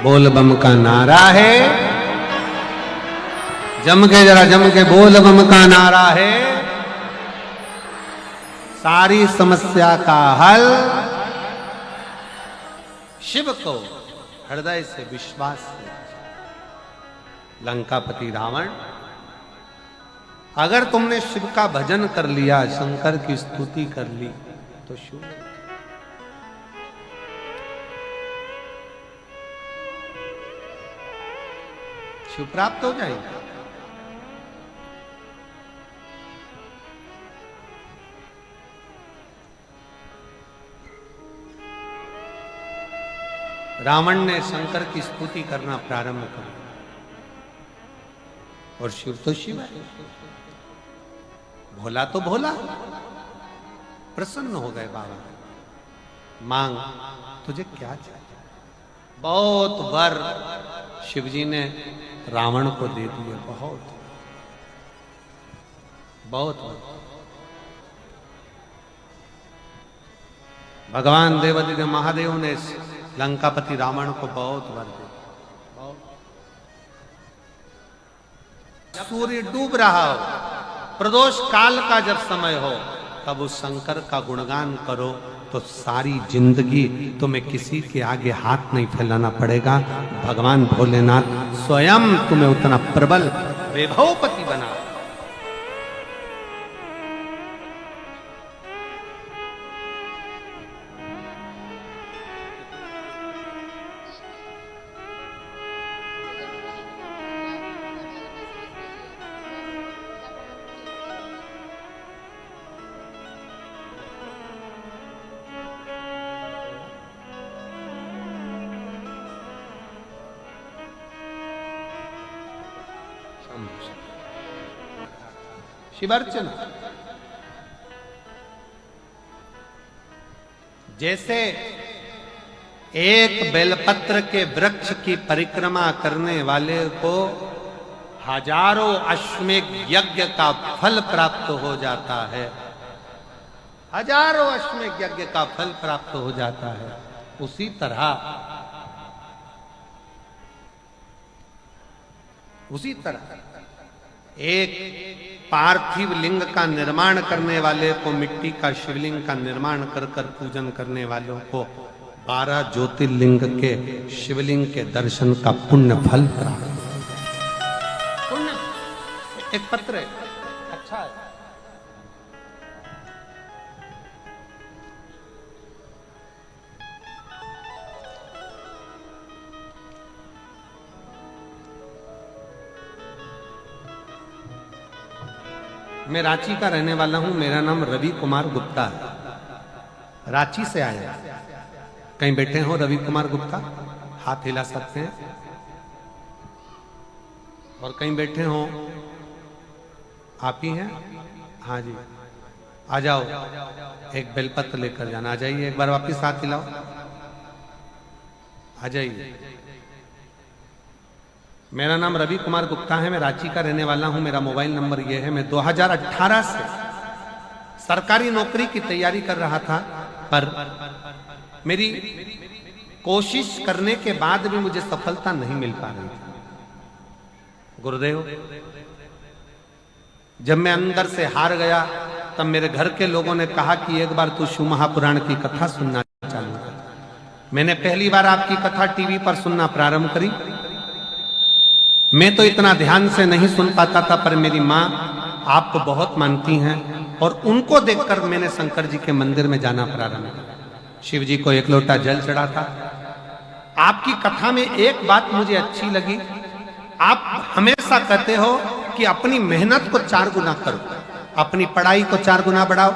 [SPEAKER 1] बोल बम का नारा है, जम के जरा जम के बोल बम का नारा है, सारी समस्या का हल शिव को हृदय से विश्वास से। लंकापति रावण, अगर तुमने शिव का भजन कर लिया, शंकर की स्तुति कर ली, तो शिव प्राप्त हो जाएगा। रावण ने शंकर की स्तुति करना प्रारंभ कर दिया, और शिव तो शिव है, भोला तो भोला। प्रसन्न हो गए बाबा, मांग तुझे क्या चाहिए। बहुत वर शिवजी ने रावण को दे दिए, बहुत बहुत वर। भगवान देवादिदेव महादेव ने लंकापति रावण को बहुत वर दिया। सूर्य डूब रहा हो, प्रदोष काल का जब समय हो, तब उस शंकर का गुणगान करो, तो सारी जिंदगी तुम्हें किसी के आगे हाथ नहीं फैलाना पड़ेगा। भगवान भोलेनाथ स्वयं तुम्हें उतना प्रबल वैभवपति बना। शिवार्चना जैसे एक बेलपत्र के वृक्ष की परिक्रमा करने वाले को हजारों अश्वमेध यज्ञ का फल प्राप्त हो जाता है, हजारों अश्वमेध यज्ञ का फल प्राप्त हो जाता है, उसी तरह एक पार्थिव लिंग का निर्माण करने वाले को, मिट्टी का शिवलिंग का निर्माण कर कर पूजन करने वालों को 12 ज्योतिर्लिंग के शिवलिंग के दर्शन का पुण्य फल प्राप्त। पुण्य एक पत्र है, अच्छा है। मैं रांची का रहने वाला हूं, मेरा नाम रवि कुमार गुप्ता है, रांची से आया। कहीं बैठे हो रवि कुमार गुप्ता? हाथ हिला सकते हैं। और कहीं बैठे हो? आप ही हैं? हाँ जी, आ जाओ, एक बेलपत्र लेकर जाना। आ जाइए, एक बार वापिस हाथ हिलाओ, आ जाइए। मेरा नाम रवि कुमार गुप्ता है, मैं रांची का रहने वाला हूं। मेरा मोबाइल नंबर यह है। मैं 2018 से सरकारी नौकरी की तैयारी कर रहा था, पर मेरी कोशिश करने के बाद भी मुझे सफलता नहीं मिल पा रही थी। गुरुदेव, जब मैं अंदर से हार गया, तब मेरे घर के लोगों ने कहा कि एक बार तू शिव महापुराण की कथा सुनना चालू कर। मैंने पहली बार आपकी कथा टीवी पर सुनना प्रारंभ करी। मैं तो इतना ध्यान से नहीं सुन पाता था, पर मेरी माँ आपको बहुत मानती हैं, और उनको देखकर मैंने शंकर जी के मंदिर में जाना प्रारंभ किया। शिव जी को एक लोटा जल चढ़ा था। आपकी कथा में एक बात मुझे अच्छी लगी, आप हमेशा कहते हो कि अपनी मेहनत को 4 गुना करो, अपनी पढ़ाई को 4 गुना बढ़ाओ,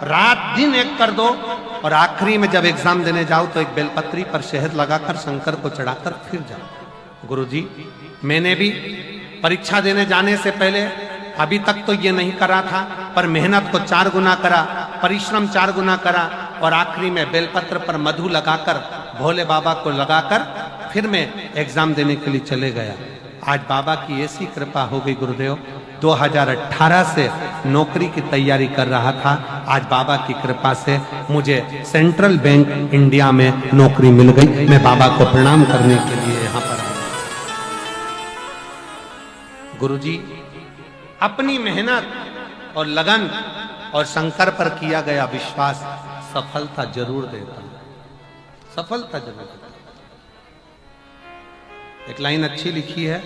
[SPEAKER 1] रात दिन एक कर दो, और आखिरी में जब एग्जाम देने जाओ तो एक बेलपत्री पर शहद लगाकर शंकर को चढ़ाकर फिर जाओ। गुरुजी, मैंने भी परीक्षा देने जाने से पहले अभी तक तो ये नहीं करा था, पर मेहनत को 4 गुना करा, परिश्रम 4 गुना करा, और आखिरी में बेलपत्र पर मधु लगाकर, भोले बाबा को लगाकर फिर मैं एग्जाम देने के लिए चले गया। आज बाबा की ऐसी कृपा हो गई गुरुदेव, 2018 से नौकरी की तैयारी कर रहा था, आज बाबा की कृपा से मुझे सेंट्रल बैंक इंडिया में नौकरी मिल गई। मैं बाबा को प्रणाम करने के लिए यहाँ गुरुजी अपनी मेहनत और लगन और शंकर पर किया गया विश्वास सफलता जरूर देता है, सफलता जरूर देता है। एक लाइन अच्छी लिखी है,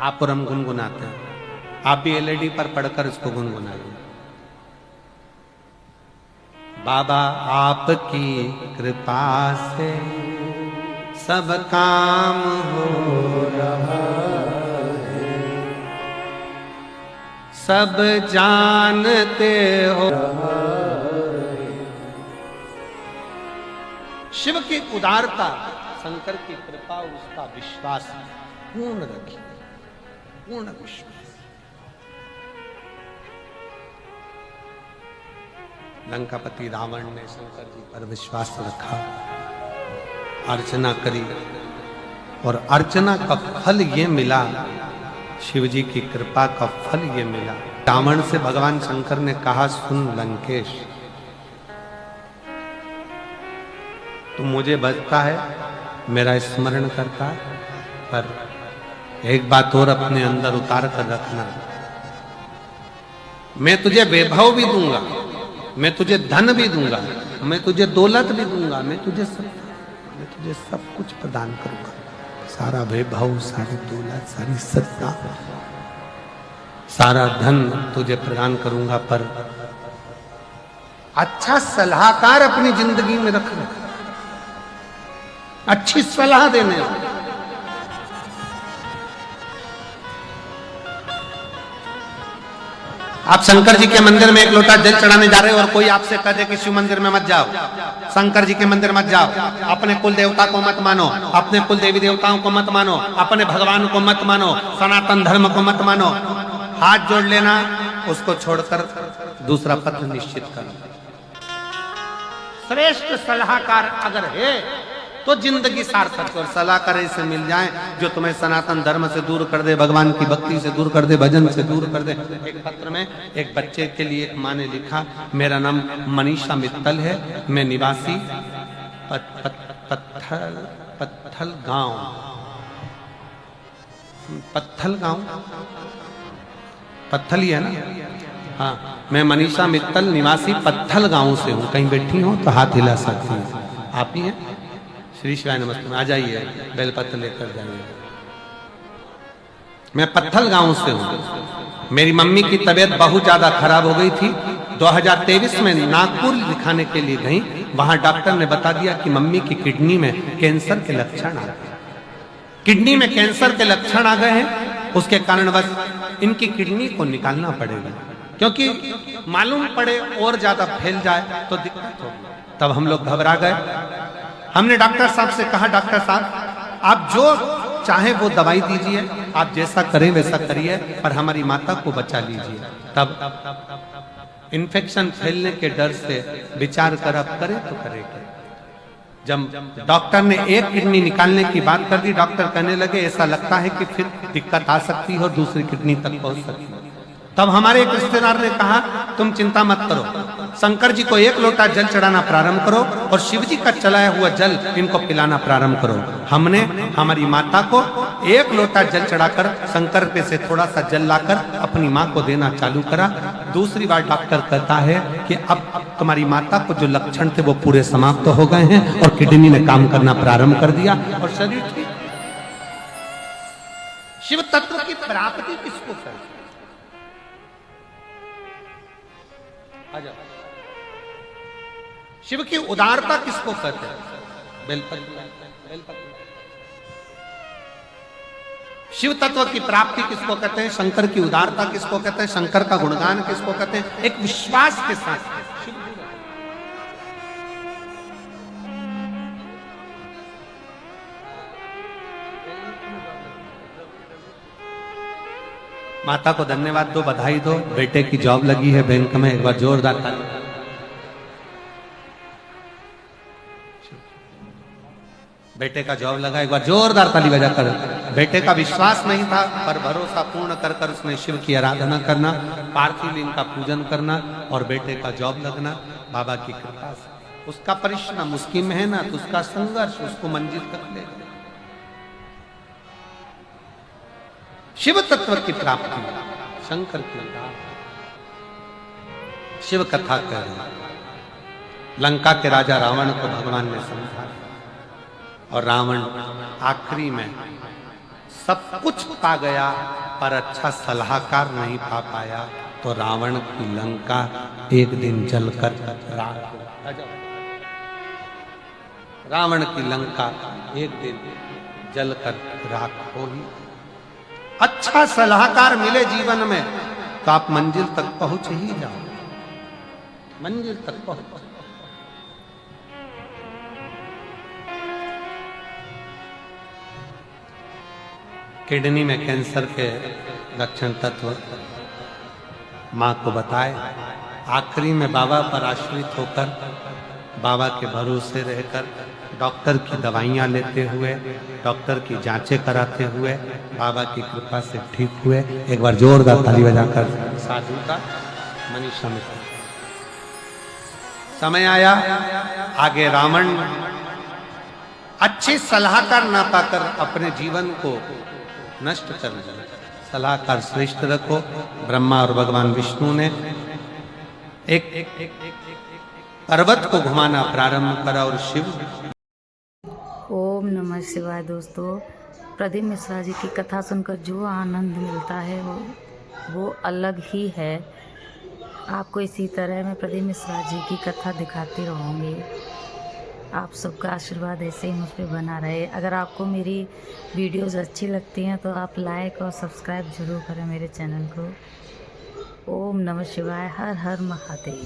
[SPEAKER 1] आप और हम गुनगुनाते हैं, आप भी एलईडी पर पढ़कर इसको गुनगुनाइए। बाबा आपकी कृपा से सब काम हो रहा है, सब जानते हो। शिव की उदारता, शंकर की कृपा, उसका विश्वास पूर्ण रखिए, पूर्ण विश्वास। लंकापति रावण ने शंकर जी पर विश्वास रखा, अर्चना करी और अर्चना का फल ये मिला, शिव जी की कृपा का फल ये मिला। रावण से भगवान शंकर ने कहा, सुन लंकेश, तू मुझे बचता है, मेरा स्मरण करता है, पर एक बात और अपने अंदर उतार कर रखना, मैं तुझे वैभव भी दूंगा, मैं तुझे धन भी दूंगा, मैं तुझे दौलत भी दूंगा, मैं तुझे सब कुछ प्रदान करूंगा, सारा वैभव, सारी दौलत, सारी सत्ता, सारा धन तुझे प्रदान करूंगा, पर अच्छा सलाहकार अपनी जिंदगी में रखना, अच्छी सलाह देने वाला। आप शंकर जी के मंदिर में एक लोटा जल चढ़ाने जा रहे हो और कोई आपसे कह दे कि शिव मंदिर में मत जाओ, शंकर जी के मंदिर मत जाओ, अपने कुल देवता को मत मानो, अपने कुल देवी देवताओं को मत मानो, अपने भगवान को मत मानो, सनातन धर्म को मत मानो, हाथ जोड़ लेना, उसको छोड़कर दूसरा पथ निश्चित करो। श्रेष्ठ सलाहकार अगर है तो जिंदगी सार्थक, और सलाहकार ऐसे मिल जाए जो तुम्हें सनातन धर्म से दूर कर दे, भगवान की भक्ति से दूर कर दे, भजन से दूर कर दे। एक पत्र में एक बच्चे के लिए एक माँ ने लिखा, मेरा नाम मनीषा मित्तल है, मैं निवासी पत्थल गांव, पत्थल ही है ना, हाँ, मैं मनीषा मित्तल निवासी पत्थल गांव से हूँ। कहीं बैठी हो तो हाथ हिला सकती हैं, आप ही हैं? श्री शिवाय नमस्ते, आ जाइए, बेलपत्र लेकर जाइए। मैं पत्थल गांव से हूँ। मेरी मम्मी की तबीयत बहुत ज्यादा खराब हो गई थी। 2023 में नागपुर दिखाने के लिए गई, वहां डॉक्टर ने बता दिया कि मम्मी की किडनी में कैंसर के लक्षण आ गए, किडनी में कैंसर के लक्षण आ गए हैं, उसके कारण बस इनकी किडनी को निकालना पड़ेगा, क्योंकि मालूम पड़े और ज्यादा फैल जाए तो दिक्कत होगी। तब हम लोग घबरा गए। हमने डॉक्टर साहब से कहा, डॉक्टर साहब आप जो चाहे वो दवाई दीजिए, आप जैसा करें वैसा करिए, पर हमारी माता को बचा लीजिए। तब इन्फेक्शन फैलने के डर से विचार कर अब करे तो करेगा। जब डॉक्टर ने एक किडनी निकालने की बात कर दी, डॉक्टर कहने लगे ऐसा लगता है कि फिर दिक्कत आ सकती है और दूसरी किडनी तक पहुंच सकती है। तब हमारे एक रिश्तेदार ने कहा, तुम चिंता मत करो, शंकर जी को एक लोटा जल चढ़ाना प्रारंभ करो और शिव जी का चलाया हुआ जल इनको पिलाना प्रारंभ करो। हमने हमारी माता को एक लोटा जल चढ़ाकर शंकर पे से थोड़ा सा जल लाकर अपनी माँ को देना चालू करा। दूसरी बार डॉक्टर कहता है कि अब तुम्हारी माता को जो लक्षण थे वो पूरे समाप्त हो गए हैं और किडनी ने काम करना प्रारंभ कर दिया और शरीर ठीक। शिव तत्व की प्राप्ति किसको करती? शिव की उदारता किसको कहते हैं? बेलपत्र। शिव तत्व की प्राप्ति किसको कहते हैं? शंकर की उदारता किसको कहते हैं? शंकर का गुणगान किसको कहते हैं? एक विश्वास के साथ माता को धन्यवाद दो, बधाई दो, बेटे की जॉब लगी है बैंक में, एक बार जोरदार ताली। बेटे का जॉब लगा, एक बार जोरदार ताली बजाकर। बेटे का विश्वास नहीं था, पर भरोसा पूर्ण कर कर उसने शिव की आराधना करना, पार्थिव लिंग का पूजन करना और बेटे का जॉब लगना बाबा की कृपा से। उसका परिश्रम, उसकी मेहनत, उसका संघर्ष उसको मंजिल तक ले गया। शिव तत्व की प्राप्ति, शंकर की उदार शिव कथा कह रहे। लंका के राजा रावण को भगवान ने समझा और रावण आखिरी में सब कुछ पा गया पर अच्छा सलाहकार नहीं पा पाया, तो रावण की लंका एक दिन जलकर राख हो गई। रावण की लंका एक दिन जलकर राख हो ही। अच्छा सलाहकार मिले जीवन में तो आप मंजिल तक पहुंच ही जाओ, मंजिल तक पहुंच। किडनी में कैंसर के लक्षण तत्व मां को बताए, आखिरी में बाबा पर आश्रित होकर, बाबा के भरोसे रहकर, डॉक्टर की दवाइयां लेते हुए, डॉक्टर की जांचें कराते हुए बाबा की कृपा से ठीक हुए। एक बार जोरदार ताली बजाकर साधु का मनीषा में समय आया। आगे रावण अच्छे सलाहकार ना पाकर अपने जीवन को नष्ट कर दिया। सलाहकार श्रेष्ठ रखो। ब्रह्मा और भगवान विष्णु ने एक पर्वत को घुमाना प्रारंभ करा और शिव।
[SPEAKER 3] ओम नमः शिवाय। दोस्तों, प्रदीप मिश्रा जी की कथा सुनकर जो आनंद मिलता है वो अलग ही है। आपको इसी तरह मैं प्रदीप मिश्रा जी की कथा दिखाती रहूँगी। आप सबका आशीर्वाद ऐसे ही मुझ पर बना रहे। अगर आपको मेरी वीडियोस अच्छी लगती हैं तो आप लाइक और सब्सक्राइब जरूर करें मेरे चैनल को। ओम नमः शिवाय। हर हर महादेव।